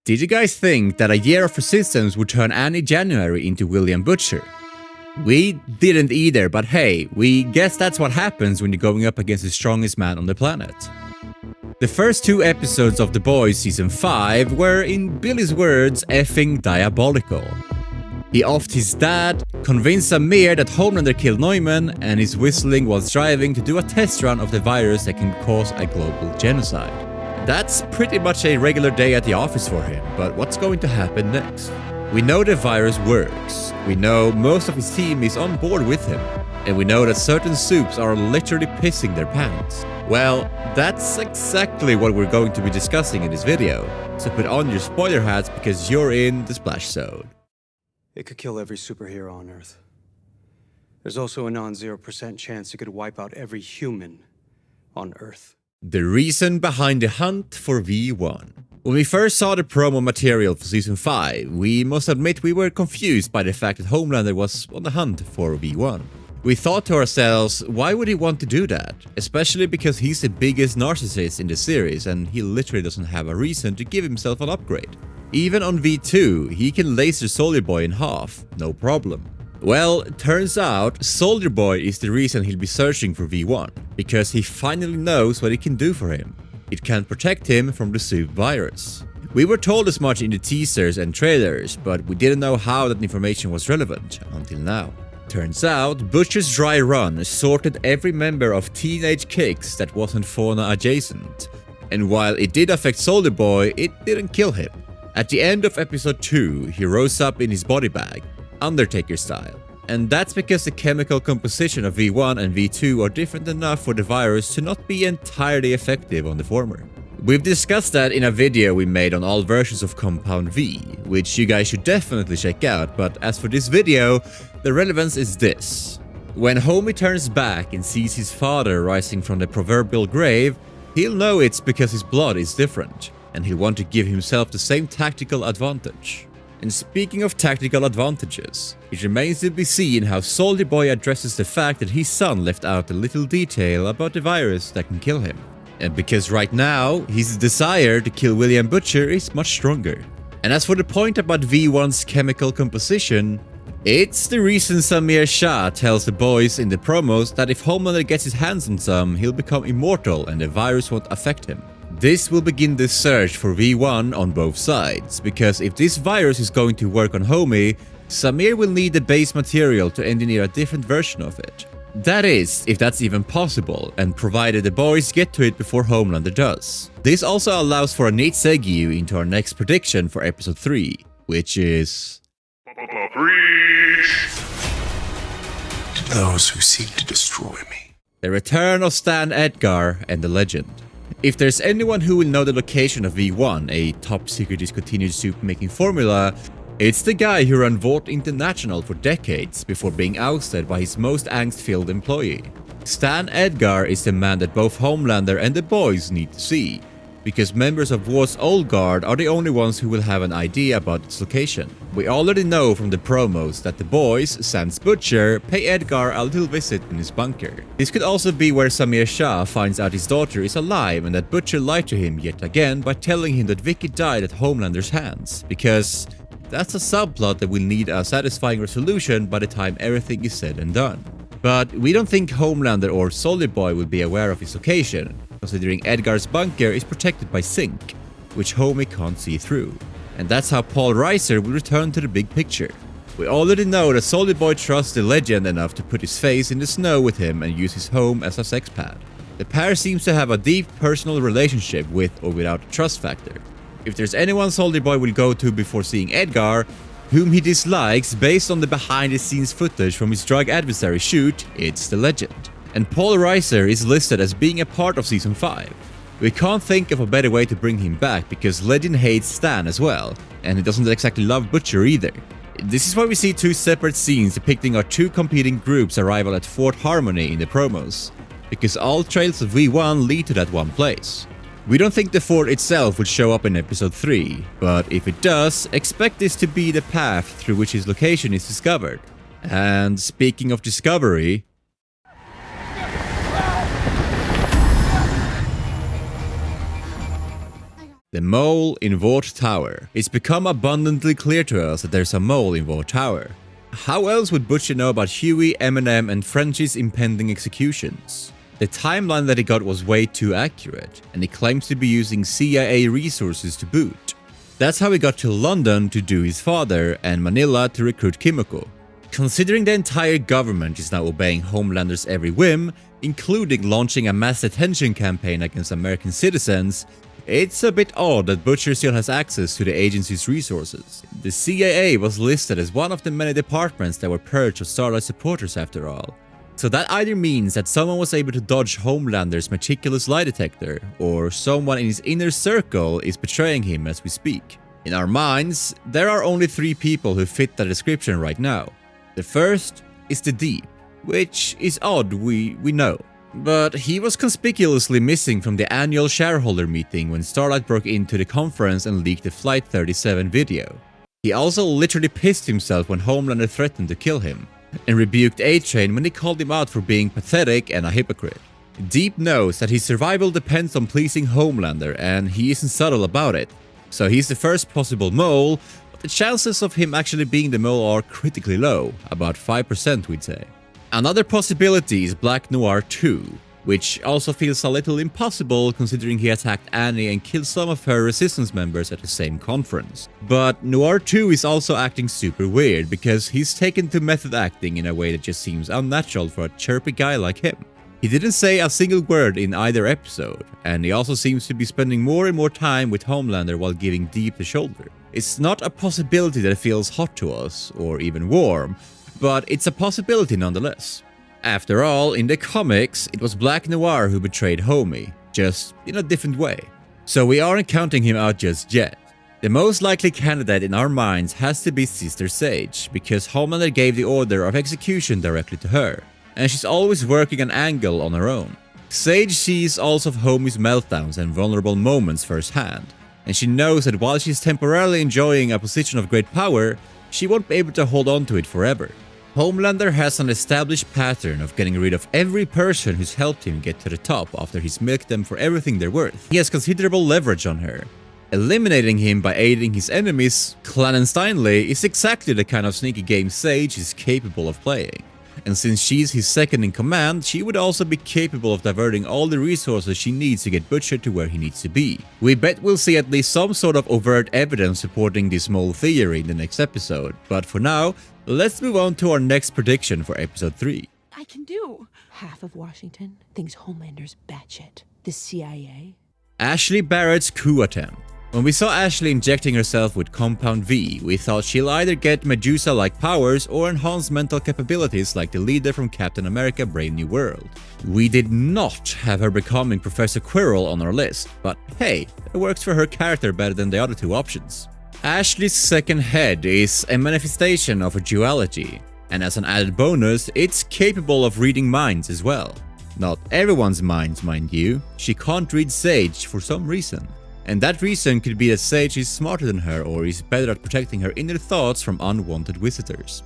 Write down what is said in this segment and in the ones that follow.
Did you guys think that a year of resistance would turn any January into William Butcher? We didn't either, but hey, we guess that's what happens when you're going up against the strongest man on the planet. The first two episodes of The Boys Season 5 were, in Billy's words, effing diabolical. He offed his dad, convinced Samir that Homelander killed Neuman, and is whistling while driving to do a test run of the virus that can cause a global genocide. That's pretty much a regular day at the office for him, but what's going to happen next? We know the virus works, we know most of his team is on board with him, and we know that certain Supes are literally pissing their pants. Well, that's exactly what we're going to be discussing in this video, so put on your spoiler hats because you're in the splash zone. It could kill every superhero on Earth. There's also a non-0% chance it could wipe out every human on Earth. The reason behind the hunt for V1. When we first saw the promo material for Season 5, we must admit we were confused by the fact that Homelander was on the hunt for V1. We thought to ourselves, why would he want to do that? Especially because he's the biggest narcissist in the series and he literally doesn't have a reason to give himself an upgrade. Even on V2, he can laser Soldier Boy in half, no problem. Well, turns out Soldier Boy is the reason he'll be searching for V1, because he finally knows what it can do for him. It can protect him from the Supe virus. We were told as much in the teasers and trailers, but we didn't know how that information was relevant until now. Turns out, Butcher's dry run sorted every member of Teenage Kicks that wasn't fauna adjacent. And while it did affect Soldier Boy, it didn't kill him. At the end of episode 2, he rose up in his body bag, Undertaker style. And that's because the chemical composition of V1 and V2 are different enough for the virus to not be entirely effective on the former. We've discussed that in a video we made on all versions of Compound V, which you guys should definitely check out, but as for this video, the relevance is this. When Homie turns back and sees his father rising from the proverbial grave, he'll know it's because his blood is different, and he'll want to give himself the same tactical advantage. And speaking of tactical advantages, it remains to be seen how Soldier Boy addresses the fact that his son left out a little detail about the virus that can kill him. And because right now, his desire to kill William Butcher is much stronger. And as for the point about V1's chemical composition, it's the reason Samir Shah tells the boys in the promos that if Homelander gets his hands on some, he'll become immortal and the virus won't affect him. This will begin the search for V1 on both sides, because if this virus is going to work on Homie, Samir will need the base material to engineer a different version of it. That is, if that's even possible, and provided the boys get to it before Homelander does. This also allows for a neat segue into our next prediction for episode 3, which is... To those who seek to destroy me. The return of Stan Edgar and the legend. If there's anyone who will know the location of V1, a top-secret discontinued soup-making formula, it's the guy who ran Vought International for decades before being ousted by his most angst-filled employee. Stan Edgar is the man that both Homelander and the boys need to see, because members of Vaught's old guard are the only ones who will have an idea about its location. We already know from the promos that the boys, sans Butcher, pay Edgar a little visit in his bunker. This could also be where Samir Shah finds out his daughter is alive and that Butcher lied to him yet again by telling him that Vicky died at Homelander's hands, because that's a subplot that will need a satisfying resolution by the time everything is said and done. But we don't think Homelander or Soldier Boy will be aware of his location, considering Edgar's bunker is protected by zinc, which Homie can't see through. And that's how Paul Reiser will return to the big picture. We already know that Soldier Boy trusts the legend enough to put his face in the snow with him and use his home as a sex pad. The pair seems to have a deep personal relationship with or without a trust factor. If there's anyone Soldier Boy will go to before seeing Edgar, whom he dislikes based on the behind-the-scenes footage from his drug adversary shoot, it's the legend. And Paul Reiser is listed as being a part of Season 5. We can't think of a better way to bring him back because Legend hates Stan as well, and he doesn't exactly love Butcher either. This is why we see two separate scenes depicting our two competing groups' arrival at Fort Harmony in the promos, because all trails of V1 lead to that one place. We don't think the fort itself will show up in episode 3, but if it does, expect this to be the path through which his location is discovered. And speaking of discovery, The mole in Vought Tower. It's become abundantly clear to us that there's a mole in Vought Tower. How else would Butcher know about Huey, Eminem, and Frenchie's impending executions? The timeline that he got was way too accurate, and he claims to be using CIA resources to boot. That's how he got to London to do his father, and Manila to recruit Kimiko. Considering the entire government is now obeying Homelander's every whim, including launching a mass detention campaign against American citizens, it's a bit odd that Butcher still has access to the agency's resources. The CIA was listed as one of the many departments that were purged of Starlight supporters after all. So that either means that someone was able to dodge Homelander's meticulous lie detector, or someone in his inner circle is betraying him as we speak. In our minds, there are only 3 people who fit that description right now. The first is the Deep, which is odd, we know. But he was conspicuously missing from the annual shareholder meeting when Starlight broke into the conference and leaked the Flight 37 video. He also literally pissed himself when Homelander threatened to kill him, and rebuked A-Train when he called him out for being pathetic and a hypocrite. Deep knows that his survival depends on pleasing Homelander, and he isn't subtle about it. So he's the first possible mole, but the chances of him actually being the mole are critically low, about 5% we'd say. Another possibility is Black Noir 2, which also feels a little impossible considering he attacked Annie and killed some of her resistance members at the same conference. But Noir 2 is also acting super weird because he's taken to method acting in a way that just seems unnatural for a chirpy guy like him. He didn't say a single word in either episode, and he also seems to be spending more and more time with Homelander while giving Deep the shoulder. It's not a possibility that it feels hot to us, or even warm, but it's a possibility nonetheless. After all, in the comics, it was Black Noir who betrayed Homie, just in a different way. So we aren't counting him out just yet. The most likely candidate in our minds has to be Sister Sage, because Homelander gave the order of execution directly to her, and she's always working an angle on her own. Sage sees all of Homie's meltdowns and vulnerable moments firsthand, and she knows that while she's temporarily enjoying a position of great power, she won't be able to hold on to it forever. Homelander has an established pattern of getting rid of every person who's helped him get to the top after he's milked them for everything they're worth. He has considerable leverage on her. Eliminating him by aiding his enemies clandestinely is exactly the kind of sneaky game Sage is capable of playing. And since she's his second in command, she would also be capable of diverting all the resources she needs to get Butcher to where he needs to be. We bet we'll see at least some sort of overt evidence supporting this mole theory in the next episode, but for now, let's move on to our next prediction for episode 3. I can do. Half of Washington thinks Homelander's batshit. The CIA. Ashley Barrett's coup attempt. When we saw Ashley injecting herself with Compound V, we thought she'll either get Medusa-like powers or enhance mental capabilities like the leader from Captain America Brave New World. We did not have her becoming Professor Quirrell on our list, but hey, it works for her character better than the other 2 options. Ashley's second head is a manifestation of her duality, and as an added bonus, it's capable of reading minds as well. Not everyone's minds, mind you. She can't read Sage for some reason. And that reason could be that Sage is smarter than her or is better at protecting her inner thoughts from unwanted visitors.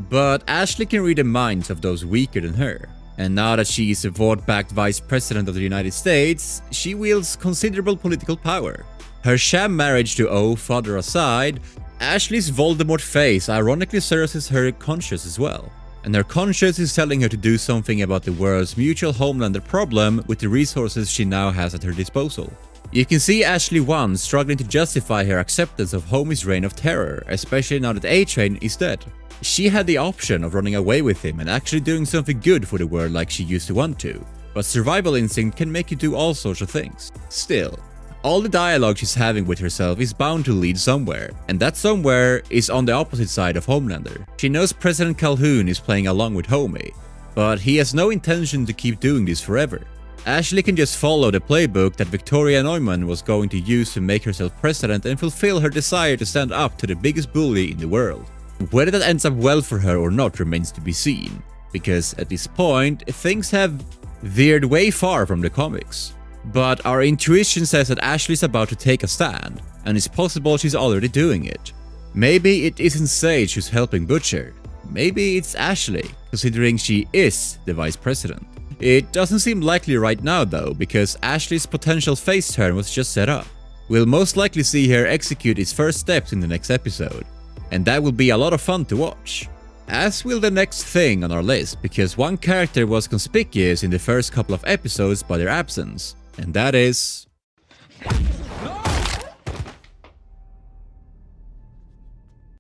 But Ashley can read the minds of those weaker than her. And now that she is a vote-backed Vice President of the United States, she wields considerable political power. Her sham marriage to O father aside, Ashley's Voldemort face ironically serves as her conscience as well. And her conscience is telling her to do something about the world's mutual Homelander problem with the resources she now has at her disposal. You can see Ashley 1 struggling to justify her acceptance of Homie's reign of terror, especially now that A-Train is dead. She had the option of running away with him and actually doing something good for the world like she used to want to, but survival instinct can make you do all sorts of things. Still, all the dialogue she's having with herself is bound to lead somewhere, and that somewhere is on the opposite side of Homelander. She knows President Calhoun is playing along with Homie, but he has no intention to keep doing this forever. Ashley can just follow the playbook that Victoria Neuman was going to use to make herself president and fulfill her desire to stand up to the biggest bully in the world. Whether that ends up well for her or not remains to be seen, because at this point, things have veered way far from the comics. But our intuition says that Ashley's about to take a stand, and it's possible she's already doing it. Maybe it isn't Sage who's helping Butcher. Maybe it's Ashley, considering she is the vice president. It doesn't seem likely right now though, because Ashley's potential face turn was just set up. We'll most likely see her execute its first steps in the next episode, and that will be a lot of fun to watch. As will the next thing on our list, because one character was conspicuous in the first couple of episodes by their absence, and that is...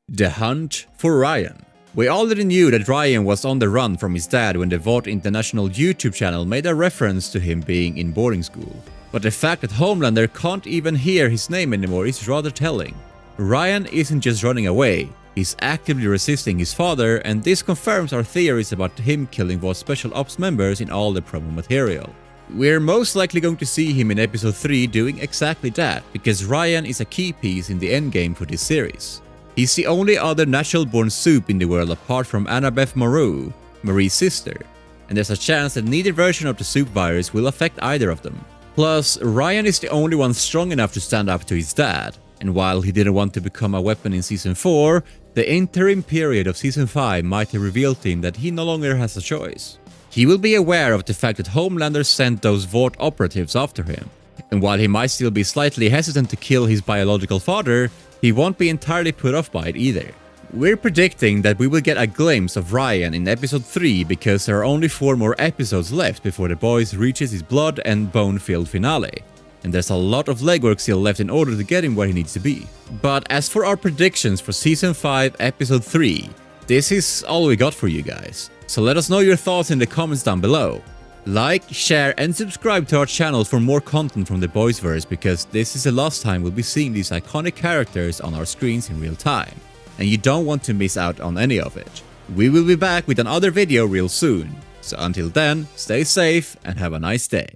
The hunt for Ryan. We already knew that Ryan was on the run from his dad when the Vought International YouTube channel made a reference to him being in boarding school. But the fact that Homelander can't even hear his name anymore is rather telling. Ryan isn't just running away, he's actively resisting his father, and this confirms our theories about him killing Vaught's special ops members in all the promo material. We're most likely going to see him in episode 3 doing exactly that, because Ryan is a key piece in the endgame for this series. He's the only other natural-born Supe in the world apart from Annabeth Moreau, Marie's sister, and there's a chance that neither version of the Supe virus will affect either of them. Plus, Ryan is the only one strong enough to stand up to his dad, and while he didn't want to become a weapon in Season 4, the interim period of Season 5 might have revealed to him that he no longer has a choice. He will be aware of the fact that Homelander sent those Vought operatives after him, and while he might still be slightly hesitant to kill his biological father, he won't be entirely put off by it either. We're predicting that we will get a glimpse of Ryan in episode 3 because there are only 4 more episodes left before The Boys reaches his blood and bone-filled finale, and there's a lot of legwork still left in order to get him where he needs to be. But as for our predictions for Season 5 Episode 3, this is all we got for you guys. So let us know your thoughts in the comments down below. Like, share and subscribe to our channel for more content from the Boysverse, because this is the last time we'll be seeing these iconic characters on our screens in real time, and you don't want to miss out on any of it. We will be back with another video real soon, so until then, stay safe and have a nice day.